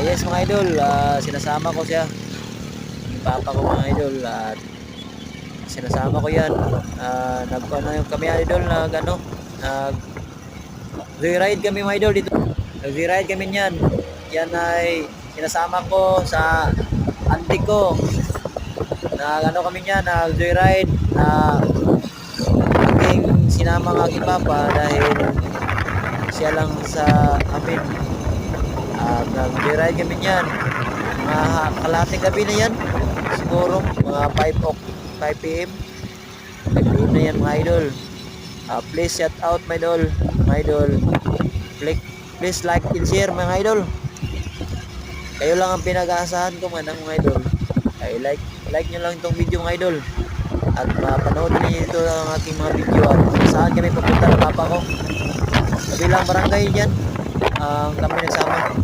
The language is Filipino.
Yes mga idol, sinasama ko siya. Yung papa ko mga idol at sinasama ko yan. Nagkuhan na yung kami idol nag joyride kami mga idol dito. Nag-joyride kami niyan. Yan ay sinasama ko sa auntie ko. Kami niyan, nag-joyride na aking sinama ng aking papa dahil siya lang sa amin. Nag-joyride kami niyan. Mga kalating gabi na yan. Siguro mga 5 p.m. 5 p.m. na yan mga idol. Please shout out mga idol. Please like and share mga idol. Kayo lang ang pinag-aasahan ko mga idol. Ay like nyo lang itong video mga idol. At mapanood niyo ito ang aking mga video at saan kami papunta ng papa ko. Kabilang barangay dyan. Kami nagsama.